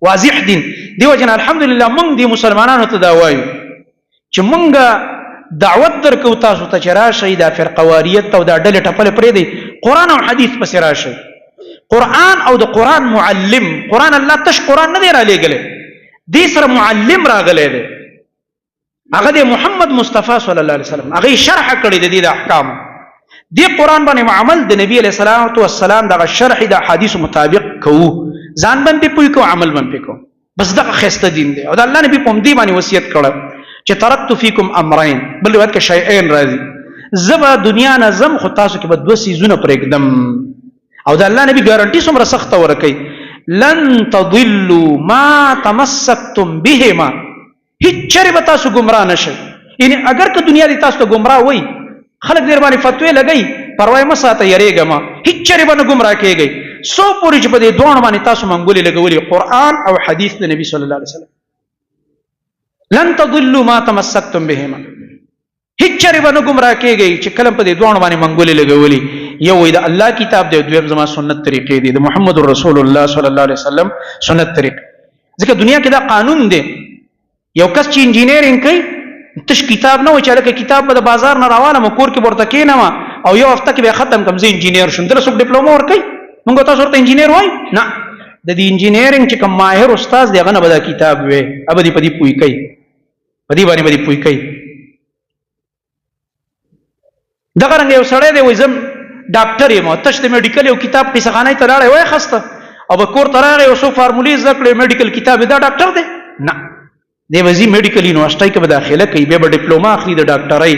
واضح دین دیو جن الحمدلله مونږ دی مسلمانانو ته دا وایو چې مونږ دعوت درکو تاسو ته چې راشئ دا فرقواریت او دا ډلې ټپلې پرې دی قرآن او حدیث پسې راشئ قرآن او د قرآن معلم قرآن الله تش قرآن نه دی را لېږلی دې سره معلم راغلی دی هغه دی محمد مصطفی صلی الله علیه وسلم هغه شرح کړی د دې د احکام دی قرآن باندې عمل د نبی علیہ الصلوۃ والسلام دغه شرح د حدیث مطابق کوو ځان باندې پوي کو عمل باندې کو بس دغه خسته دین دی او د الله نبی په دې باندې وصیت کړه چې ترکت فیکم امرین بل روایت کې شیئین راځي زبا دنیا نظم خو تاسو کې به دوه سيزونه پرېږدم او د الله نبی ګارانټي څومره سخت ورکړي لن تضلوا ما تمسكتم بهما هیڅ چره به تاسو گمراه نشئ یعنی اگر که دنیا دې تاسو ته گمراه وای خلک دې باندې فتوی لګي پروا مه ساته یریګه ما هیڅ چره به نه گمراه کېږي سو پوری چې په دې دوه باندې تاسو منګولې لګولې قرآن او حدیث د نبی صلی الله علیه وسلم لن تضلوا ما تمسكتم بهما هیڅ چره به نه گمراه کېږي چې کلم په دې دوه باندې منګولې لګولې یو د الله کتاب دی دویم زما سنت طریقې دي د محمد رسول الله صلی الله علیه وسلم سنت طریق ځکه دنیا کې دا قانون دی یو کس چې انجینیرینګ کوي تش کتاب نه و چې لکه کتاب په بازار نه راواله مکور کې ورته کېنم او یو هفته کې به ختم کم زه انجینیر شوم دلته څوک ډیپلوما ورکوي موږ تاسو ورته انجینیر وای نه د دې انجینیرینګ چې کوم ماهر استاد دی هغه نه به دا کتاب وي ابه دې په دې پوي کوي په دې باندې به دې پوي کوي دغه رنګ یو سړی دی وای زم ډاکټر یم تش د میډیکل یو کتاب په سخانه ته لاړې وای خسته او به کور ته راغی او سو فارمولې زکړې میډیکل کتاب دا ډاکټر دی نه دی وزي میډیکل یونیورسيټي کې به داخله کوي به ډیپلوما اخلي د ډاکټرۍ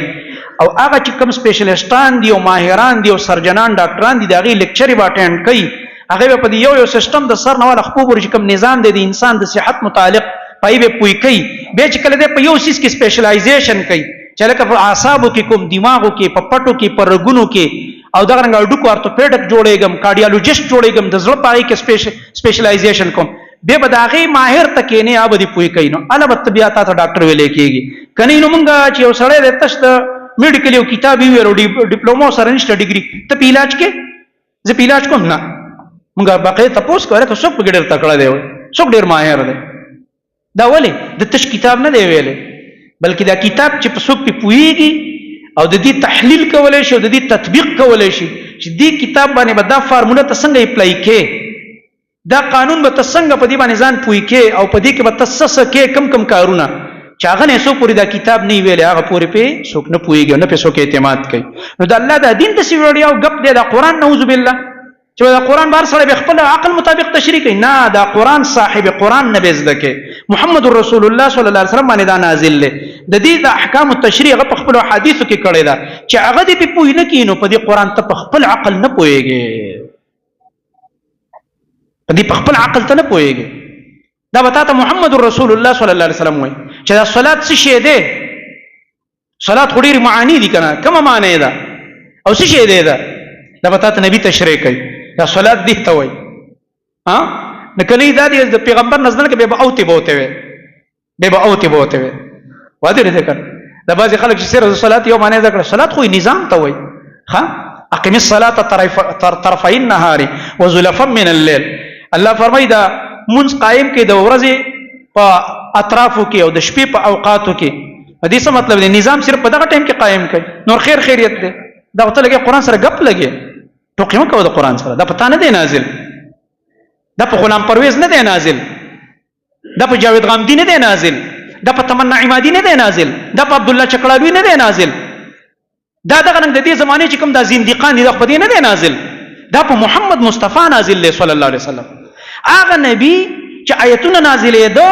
او هغه چې کوم سپیشلیسټان دي او ماهران دي او سرجنان ډاکټران دي دغه لیکچر به اټینډ کوي هغه په یو سیستم د سر نه ول خپل ورچې کوم نظام دی د انسان د صحت متعلق پای به پوي کوي به چې کله د په یو سیس کې سپیشلایزیشن کوي چې لکه په اعصابو کې کوم دماغو کې په پټو کې پر رګونو کې او دا رنګ اډو کو ارتوپیډک جوړېګم کارډیالوجیست جوړېګم د زړه پای کې سپیشلایزیشن کوم به بداغي ماهر تکې نه ابدي پوي کوي نو البته طبيعت ته ډاکټر ویلې کېږي کني نو مونږه چې یو سړی د تشت میډیکل یو کتاب یې ورو ډیپلوما سره نشته ډیګري ته په علاج کې زه په علاج کوم نه مونږه باقي تاسو کوله ته څوک په ګډر تکړه دی څوک ډیر ماهر دی دا ولی د تش کتاب نه دی ویلې بلکې دا کتاب چې په څوک په پويږي او د دې تحلیل کولای شي او د دې تطبیق کولای شي چې دې کتاب باندې به دا فارموله ته څنګه اپلای کې دا قانون به څنګه په دې باندې ځان پوي کې او په دې کې به تاسو کې کم کم کارونه چې هغه نه سو پوری دا کتاب نه ویلې هغه پوری په څوک نه پويږي نه په څوک اعتماد کوي نو د الله د دین ته سی وړیا او غپ دی دا قران نعوذ بالله چې دا قران بار سره به خپل عقل مطابق تشریح کوي نه دا قران صاحب قران نه بزده کې محمد رسول الله صلی الله علیه وسلم باندې دا نازل له د دې د احکام التشریع هغه په خپل حدیثو کې کړی دا چې هغه دې په پوی نه کینو په دې قران ته په خپل عقل نه پويږي په دې په خپل عقل ته نه پويږي دا وتا محمد رسول الله صلی الله علیه وسلم وای چې دا صلات څه شی ده صلات خو ډېر معانی دي کنه کومه معنی ده او څه شی ده دا وتا نبی تشریح کوي دا صلات دي ته وای ها نکلی دا د پیغمبر نزدل کې به اوتی بوته وي به اوتی بوته وي واده دې کړ دا بعض خلک چې سره صلات یو معنی ذکر صلات خو نظام ته وای ها اقیم الصلاه طرفي النهار وزلفا من الليل الله فرمای دا منځ قائم کې د ورځې په اطرافو کې او د شپې په اوقاتو کې په دې څه مطلب دی نظام صرف په دغه ټیم کې قائم کړي نور خیر خیریت دی دا وته لګي قران سره غپ لګي ټوکې مکو د قران سره دا پتا نه دی نازل دا په غلام پرویز نه دی نازل دا په جاوید غامدی نه دی نازل دا په تمنا عمادی نه دی نازل دا په عبد الله چکړاوی نه دی نازل دا دغه نن د دې زمانه چې کوم د زنديقان دي خو دې نه دی نازل دا په محمد مصطفی نازل صلی الله علیه وسلم هغه نبی چې آیتونه نازلې ده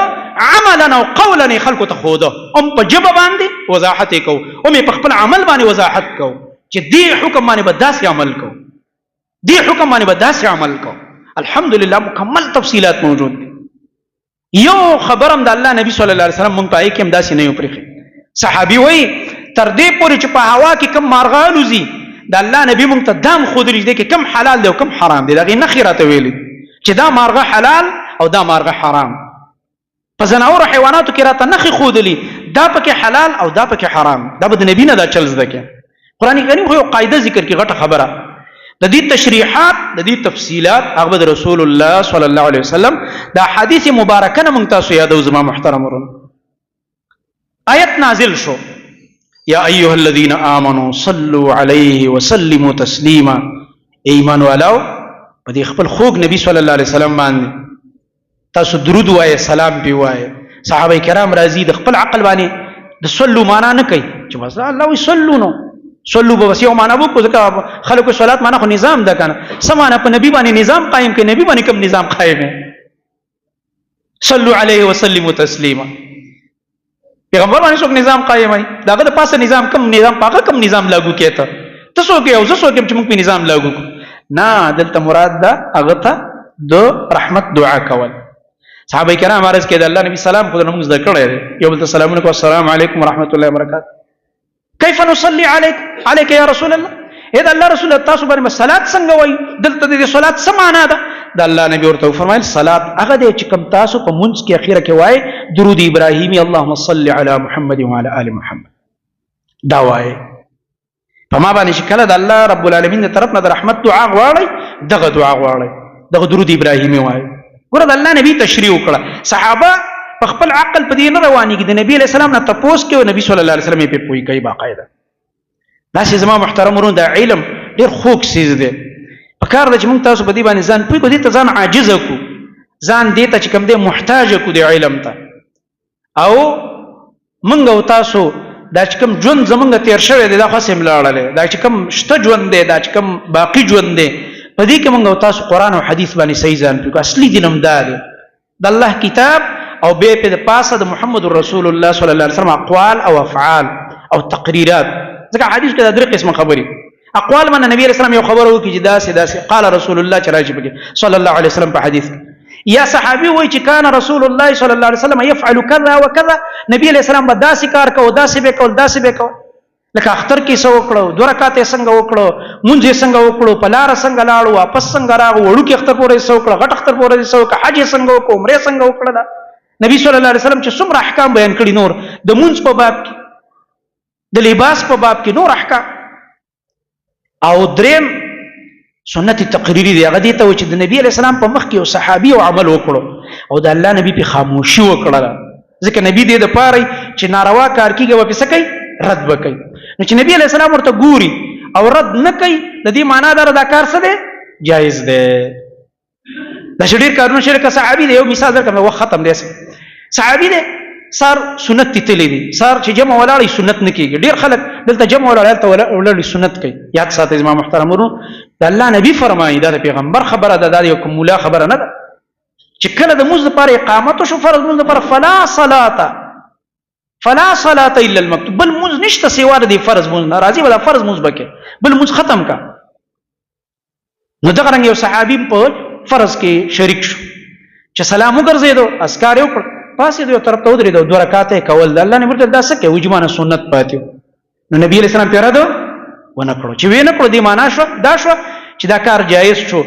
عملا او قولا خلق ته خوده په جبه باندې وضاحت کو په خپل عمل باندې وضاحت کو چې دې حکم باندې بداس عمل کو دې حکم باندې بداس عمل کو الحمدلله مکمل تفصيلات موجود دي یو خبرم د الله نبی صلی الله علیه وسلم مونږ پای کې امداسي نه یو پرخي صحابي وای تر دې پورې چې په هوا کې کم مارغان وزي د الله نبی مونږ ته دام خودري دي کې کم حلال دی او کم حرام دی دا غي نخيرات ویلي چې دا مارغه حلال او دا مارغه حرام په زناور حیواناتو کې راته نخي خودلی دا پکې حلال او دا پکې حرام دا به د نبی نه دا چل زده کې قران کریم خو قاعده ذکر کې غټه خبره د دې تشریحات د دې تفصيلات هغه د رسول الله صلی الله علیه وسلم دا حدیث مبارکه نه مونږ تاسو یادو زما محترم ورونو آیت نازل شو یا ایها الذين امنوا صلوا عليه وسلموا تسلیما ایمان والو په دې خپل خوږ نبی صلی الله علیه وسلم باندې تاسو درود وایي سلام پی وایي صحابه کرام راضي د خپل عقل باندې د صلو معنا نه کوي چې بس الله وي صلو نو صلو به وسیو معنا وکړو ځکه خلکو صلات معنا خو نظام ده کنه سمانه په نبی باندې نظام قائم کوي نبی باندې کوم نظام قائم ہے صلو علیه وسلموا تسلیما پیغمبر باندې څوک نظام قائم ہے داغه د پاسه نظام کوم نظام پاکه کوم نظام لاگو کیته تاسو کې او زسو کې چې موږ په نظام لاگو نه دلته مراد ده هغه ته د رحمت دعا کول صحابه کرام عرض کې د الله نبی سلام خو موږ ذکر کړی یو بل سلامونه کو السلام علیکم ورحمت الله وبرکاته کیف نصلي عليك يا رسول الله اذا الله رسول الله تاسو باندې صلات څنګه وای دلته د صلات څه معنا ده د الله نبی ورته فرمایل صلات هغه د چې کوم تاسو په منځ کې اخیره کې وای درود ابراهیمی اللهم صل على محمد وعلى ال محمد دا وای په ما باندې شکل د الله رب العالمین تر طرف نه د رحمت دعا غواړي دغه دعا غواړي دغه درود ابراهیمی وای ګور د الله نبی تشریح وکړه صحابه په خپل عقل په دې نه رواني کې د نبی علیہ السلام نه تپوس کې او نبی صلی الله علیه وسلم په پوي کوي باقاعده دا چې زما محترم ورونو د علم ډیر خوږ سیز دی په کار د چې موږ تاسو په دې باندې ځان پوي کو دي ته ځان عاجز کو ځان دې ته چې کوم دې محتاج کو د علم ته او موږ او تاسو دا چې کوم ژوند زمونږ تیر شوی دی دا خاصه ملاړل دا چې کوم شته ژوند دی دا چې کوم باقی ژوند دی په دې کې موږ او تاسو قران او حديث باندې صحیح ځان پوي اصلي دینم دا دی د الله کتاب او به په پاسه د محمد رسول الله صلی الله علیه وسلم اقوال او افعال او تقریرات ځکه حدیث کې د درې قسم خبري اقوال من نبی رسول الله یو خبر وکړي چې داسې قال رسول الله چې راځي بګي صلی الله علیه وسلم په حدیث یا صحابي وایي چې کان رسول الله صلی الله علیه وسلم يفعل كذا وكذا نبی علیہ السلام به داسې کار کوي داسې به کوي داسې به کوي لکه اختر کې څو وکړو دوه رکعات څنګه وکړو مونږ څنګه وکړو پلار څنګه لاړو واپس څنګه راغو وړو کې اختر پورې څو وکړو غټ اختر پورې څو وکړو حج څنګه وکړو عمره څنګه وکړو نبی صلی الله علیه وسلم چې څومره احکام بیان کړي نور د مونږ په باب کې د لباس په باب کې نور احکام او دریم سنت تقریری دی هغه دي ته چې د نبی علیہ السلام په مخ کې او صحابي او عمل وکړو او د الله نبی په خاموشي وکړه ځکه نبی دې د پاره چې ناروا کار کیږي و په سکه رد وکړي نو چې نبی علیہ السلام ورته ګوري او رد نه کوي د دې معنا دا کار څه دی جایز دی دا شډیر کارونه شرک صحابي دی یو مثال درکړم وخت ختم دی صحابي دی سار سنت تللی دي سار چې جمع ولاړی سنت نه کیږي ډیر خلک دلته جمع ولاړی سنت کوي یاد ساتئ زما محترم ورو د الله نبی فرمایي دا پیغمبر خبره ده یو کوم مولا خبره نه ده چې کله د موږ لپاره اقامت شو فرض موږ لپاره فلا صلاه فلا صلاه الا المکتوب، بل موز نشته سیوا د فرض موز ناراضي ولا فرض موز بکې بل موز ختم کا. نو دغه رنګ یو صحابي په فرض کې شریک شو چې سلام وګرځیدو اسکار یو پاسې یو طرف ته ودرېدو 2 رکعات کول د الله نه مرته دا څه کې وجمانه سنت پاتې. نو نبی علیہ السلام پیرا دو ونه کړو چې وینه کړو دی معنا شو دا شو چې دا کار جایز شو.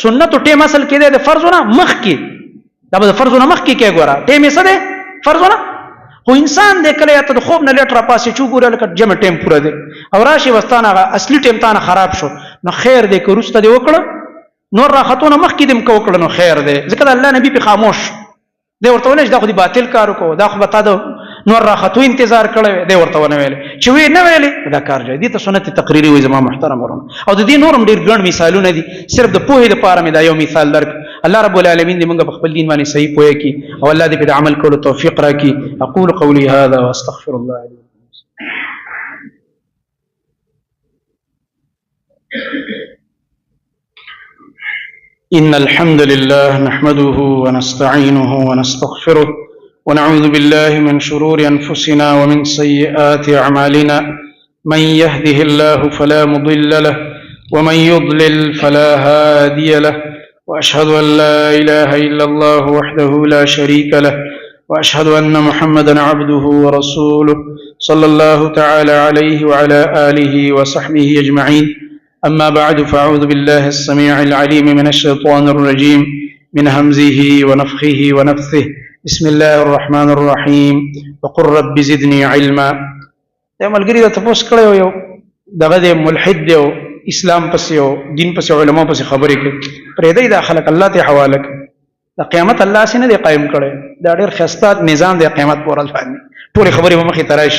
سنت ټیم اصل کې د فرضونه مخ کې دا به فرضونه مخ کې کې ګوره ټیم یې څه ده فرضونه. خو انسان دې کله ته د خوب نه لیټ را پاسې چو ګوره لکه جمع ټیم پوره دی او راشي وستانه اصلي ټیم تانه خراب شو. نو خیر دې که روسته دې وکړه نور راحتونه مخ کې دې وکړه نو خیر دی ځکه الله نبی په خاموش دی ورته ولې دا خو دې باطل کار وکړو دا خو به تا د نور راحتو انتظار کړی دی ورته ونه ویل چې وی نه ویلې دا کار جای دي ته سنت تقریری وي زما محترم ورونه. او د دې نورم ډیر ګڼ مثالونه دي صرف د پوهې لپاره مې دا یو مثال درک. الله رب العالمین دې موږ په خپل دین باندې صحیح پوهه کړي او الله دې په عمل کولو توفیق راکړي. اقول قولي هذا واستغفر الله لي. إن الحمد لله نحمده ونستعينه ونستغفره ونعوذ بالله من شرور أنفسنا ومن سيئات أعمالنا من يهده الله فلا مضل له ومن يضلل فلا هادي له وأشهد أن لا إله إلا الله وحده لا شريك له وأشهد أن محمدا عبده ورسوله صلى الله تعالى عليه وعلى آله وصحبه أجمعين. أما بعد فأعوذ بالله السميع العليم من الشيطان الرجيم من همزه ونفخه ونفثه. بسم الله الرحمن الرحيم. وقل رب زدني علما. دا ملګری دا تاسو کړه یو دغه د ملحد دی اسلام پس یو دین پس علماء پس خبرې کوي پرې دی دا خلق الله ته حواله کوي. د قیامت الله سینه دی قائم کړي دا ډېر خسته نظام دی قیامت پر ورځ باندې ټول خبرې مخې تراش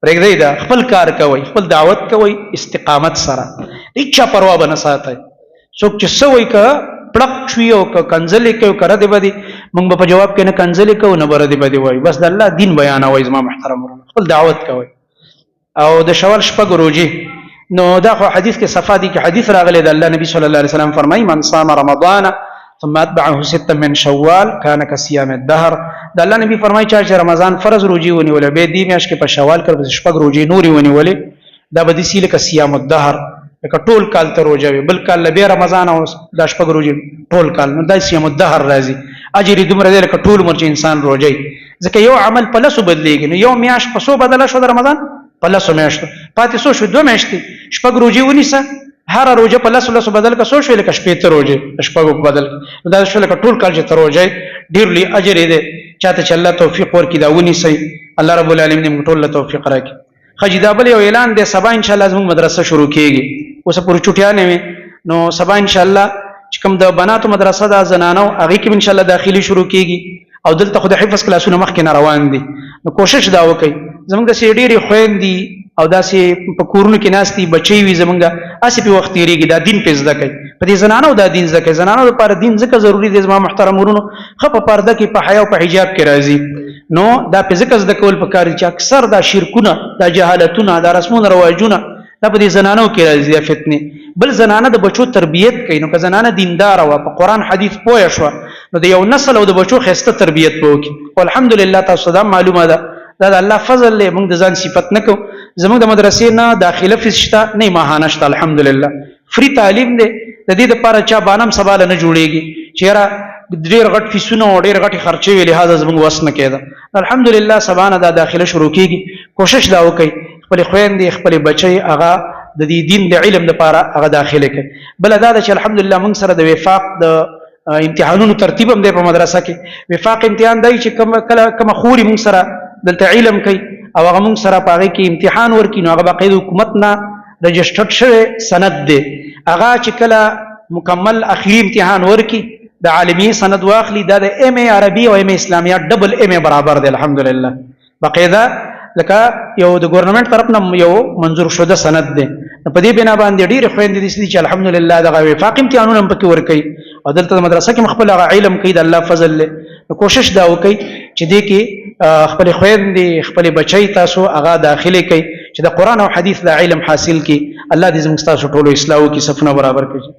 پرېږدئ دا خپل کار کوي خپل دعوت کوي استقامت سره هیڅ پروا به نه ساتئ. څوک چې څه وایي که پړق شوي او که کنځلې کوي که ردې بدې موږ به په جواب کې نه کنځلې کوو نه به ردې بدې وایو بس د الله دین بیانوئ زما محترم ورونه خپل دعوت کوئ. او د شوال شپږ روژې نو دا خو حدیث کې صفا دي کې حدیث راغلی د الله نبی صلی الله علیه وسلم فرمایي من صام رمضان ثم اتبعه ستا من شوال كان كصيام الدهر. د الله نبی فرمایي چې رمضان فرض روزي ونیولې به دې میاشت کې په شوال کړ شپږ روزي نوري ونیولې دا به دې سیل ک صيام الدهر لکه ټول کال ته روزه وي بل کال به رمضان او د شپږ روزي ټول کال نو د صيام الدهر راځي اجر دومره دې لکه ټول مرچ انسان روزي ځکه یو عمل په لاسو بدلېږي نو یو میاشت په سو بدل شو د رمضان په لاسو میاشت پاتې سو شو دوه میاشتې شپږ روزي ونیسه هر روزه په لاسو بدل کا سو شو لکه شپې ته روزه شپږ بدل دا شو لکه ټول کال چې ته روزه ډیر لوی اجر دې چاته چې الله توفیق ورکړي دا ونیسي الله رب العالمین دې ټول له توفیق راکړي. خجیدا بل یو اعلان دی سبا ان شاء الله زموږ مدرسه شروع کیږي اوس پورې چټیا نه وي نو سبا ان شاء الله چې کوم د بناتو مدرسه د زنانو هغه کې ان شاء الله داخلي شروع کیږي او دلته خو د حفظ کلاسونه مخکې نه روان دي نو کوشش دا وکړئ زموږ د سیډيري خويندې او داسې په کورونو کې ناشتي بچي وي زمونږه اسی په وخت تیریږي دا دین په زده کوي په دې زنانو دا دین زده کوي زنانو لپاره دین ځکه ضروری دی زما محترم ورونو خپ پرده کې په حیا او په حجاب کې راځي نو دا په ذکر زده کول په کار چې اکثر دا شرکونه دا جهالتونه دا رسمونه رواجونه دا په دې زنانو کې راځي فتنه بل زنانه د بچو تربيت کوي نو که زنانه دیندار او په قران حديث پوهه شو نو د یو نسل او د بچو خسته تربيت وکړي الحمدلله تاسو دا معلومه ده دا الله فضل له موږ د ځان صفت نکو زموږ د مدرسې نه داخله فشتا نه ماهانه شته الحمدلله فری تعلیم دی د دې لپاره چا بانم سوال نه جوړيږي چیرې ډېر غټ فیسونه او ډېر غټي خرچې وی لہذا زموږ وس نه کېده الحمدلله سبانه دا داخله شروع کیږي کوشش دا وکړي خپل خويندې خپل بچي هغه د دې دین د علم لپاره هغه داخله کوي بل دا چې الحمدلله موږ سره د وفاق د امتحانونو ترتیب هم دی په مدرسه کې وفاق امتحان دی چې کوم خوري موږ سره دلته علم کوي او هغه موږ سره پاره کې امتحان ورکړي نو هغه باقاعده حکومت نه رجسټرډ شوی سند دی هغه چې کله مکمل اخیری امتحان ورکړي د عالمي سند واخلي دا د ایم ای عربي او ایم ای اسلامیه ډبل ایم ای برابر دی الحمدلله باقاعده لکه یو د ګورنمنت طرف نه یو منظور شوه سند دی په دې بنا باندې ډېر خويندې دي چې الحمدلله دغه وفاق امتحانونه پکې ورکړي او دلته مدرسه کې خپل علم کوي د الله فضل له کوشش دا وکړي چې دې کې خپل خويندې خپل بچي تاسو هغه داخلي کوي چې د قران او حديث د علم حاصل کړي الله دې زموږ تاسو ټولو اصلاح او کې صفونه برابر کړي.